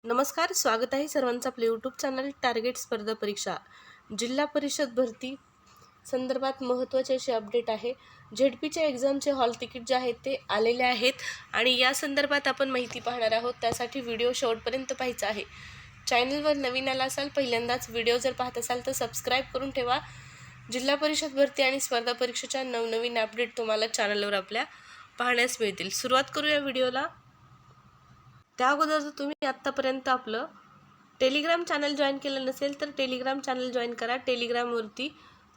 नमस्कार, स्वागत आहे सर्वांचं आपल्या यूट्यूब चॅनल टार्गेट स्पर्धा परीक्षा. जिल्हा परिषद भरती संदर्भात महत्त्वाचे असे अपडेट आहे. झेडपीच्या एक्झामचे हॉल तिकीट जे आहेत ते आलेले आहेत आणि या संदर्भात आपण माहिती पाहणार आहोत. त्यासाठी व्हिडिओ शेवटपर्यंत पाहायचा आहे. चॅनलवर नवीन आला असाल, पहिल्यांदाच व्हिडिओ जर पाहत असाल तर सबस्क्राईब करून ठेवा. जिल्हा परिषद भरती आणि स्पर्धा परीक्षेच्या नवनवीन अपडेट तुम्हाला चॅनलवर आपल्या पाहण्यास मिळतील. सुरुवात करूया व्हिडिओला. त्या अगोदर जर तुम्ही आत्तापर्यंत आपलं टेलिग्राम चॅनल जॉईन केलं नसेल तर टेलिग्राम चॅनल जॉईन करा. टेलिग्रामवरती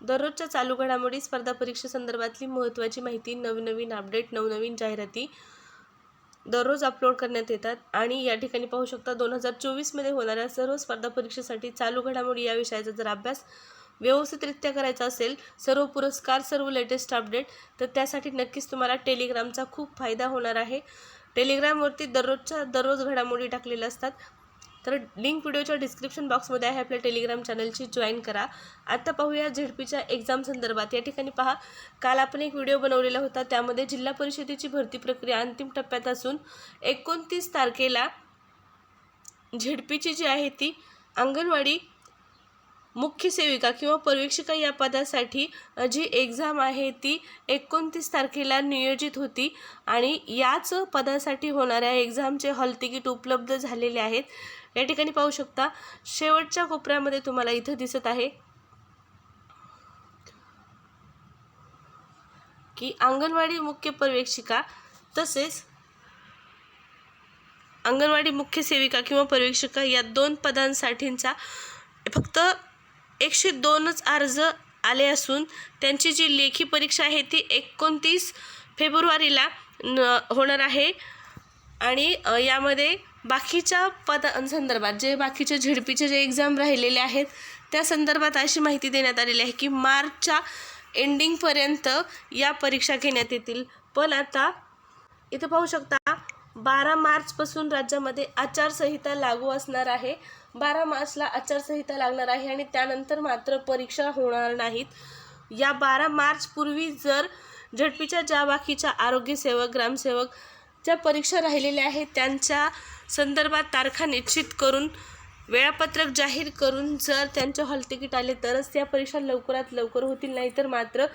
दररोजच्या चालू घडामोडी, स्पर्धा परीक्षेसंदर्भातली महत्त्वाची माहिती, नवनवीन अपडेट, नवनवीन जाहिराती दररोज अपलोड करण्यात येतात. आणि या ठिकाणी पाहू शकता 2024मध्ये होणाऱ्या सर्व स्पर्धा परीक्षेसाठी चालू घडामोडी या विषयाचा जर अभ्यास व्यवस्थितरित्या करायचा असेल, सर्व पुरस्कार, सर्व लेटेस्ट अपडेट, तर त्यासाठी नक्कीच तुम्हाला टेलिग्रामचा खूप फायदा होणार आहे. टेलिग्रामवरती दररोज घडामोडी टाकलेल्या असतात. तर लिंक व्हिडिओच्या डिस्क्रिप्शन बॉक्समध्ये आहे. आपल्या टेलिग्राम चॅनलची जॉईन करा. आता पाहूया झेडपीच्या एक्झाम संदर्भात. या ठिकाणी पहा, काल आपण एक व्हिडिओ बनवलेला होता. त्यामध्ये जिल्हा परिषदेची भरती प्रक्रिया अंतिम टप्प्यात असून 29 तारखेला झेडपीची जी आहे ती अंगणवाडी मुख्य सेविका किंवा पर्यवेक्षिका या पदासाठी जी एक्झाम आहे ती 29 तारखेला नियोजित होती आणि याच पदासाठी होणाऱ्या एक्झामचे हॉल तिकीट उपलब्ध झालेले आहेत. या ठिकाणी पाहू शकता, शेवटच्या कोपऱ्यामध्ये तुम्हाला इथं दिसत आहे की अंगणवाडी मुख्य पर्यवेक्षिका तसेच अंगणवाडी मुख्य सेविका किंवा पर्यवेक्षिका या दोन पदांसाठींचा फक्त 102च अर्ज आले असून त्यांची जी लेखी परीक्षा आहे ती 29 फेब्रुवारीला होणार आहे. आणि यामध्ये बाकीच्या पदांसंदर्भात जे बाकीचे झेडपीचे जे एक्झाम राहिलेले आहेत त्या संदर्भात अशी माहिती देण्यात आलेली आहे की मार्चच्या एंडिंगपर्यंत या परीक्षा घेण्यात येतील. पण आता इथं पाहू शकता 12 मार्चपासून राज्यामध्ये आचारसंहिता लागू असणार आहे. 12 मार्चला आचारसंहिता लागणार आहे आणि त्यानंतर मात्र परीक्षा होणार नाहीत. या 12 मार्चपूर्वी जर झेडपीच्या ज्या बाकीच्या आरोग्यसेवक, ग्रामसेवक ज्या परीक्षा राहिलेल्या आहेत त्यांच्या संदर्भात तारखा निश्चित करून, वेळापत्रक जाहीर करून जर त्यांचे हॉल तिकीट आले तरच त्या परीक्षा लवकरात लवकर होतील. नाहीतर मात्र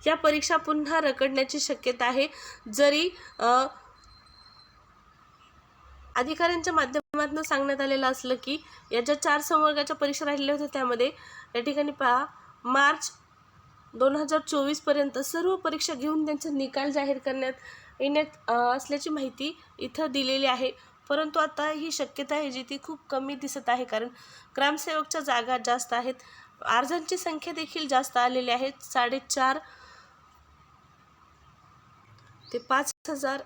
या परीक्षा पुन्हा रखडण्याची शक्यता आहे. जरी अधिकाऱ्यांच्या माध्यमातून सांगण्यात आलेलं असलं की या ज्या 4 संवर्गाच्या परीक्षा राहिलेल्या होत्या त्यामध्ये या ठिकाणी पहा, मार्च 2024पर्यंत सर्व परीक्षा घेऊन त्यांचा निकाल जाहीर करण्यात येण्यात असल्याची माहिती इथं दिलेली आहे. परंतु आता ही शक्यता आहे जी ती खूप कमी दिसत आहे, कारण ग्रामसेवकच्या जागा जास्त आहेत, अर्जांची संख्या देखील जास्त आलेली आहे. 4.5 ते 5,000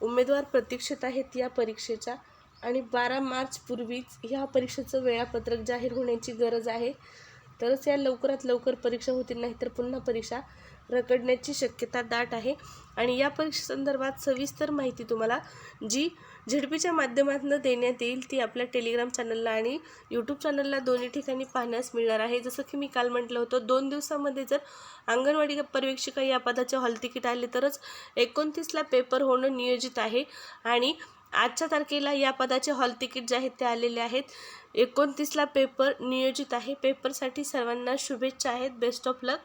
उमेदवार प्रतीक्षित आहेत या परीक्षेच्या आणि 12 मार्चपूर्वीच ह्या परीक्षेचं वेळापत्रक जाहीर होण्याची गरज आहे. तरच या लवकरात लवकर परीक्षा होतील, नाही तर पुन्हा परीक्षा रखडण्याची शक्यता दाट आहे. आणि या परीक्षेसंदर्भात सविस्तर माहिती तुम्हाला जी झेडपीच्या माध्यमातून देण्यात येईल ती आपल्या टेलिग्राम चॅनलला आणि यूट्यूब चॅनलला दोन्ही ठिकाणी पाहण्यास मिळणार आहे. जसं की मी काल म्हटलं होतं, 2 दिवसामध्ये जर अंगणवाडी पर्यवेक्षिका या पदाचे हॉल तिकीट आले तरच 29ला पेपर होणं नियोजित आहे. आणि आजच्या तारखेला या पदाचे हॉल तिकीट जे आहेत ते आलेले आहेत. 29ला पेपर नियोजित आहे. पेपरसाठी सर्वांना शुभेच्छा आहेत. Best of luck.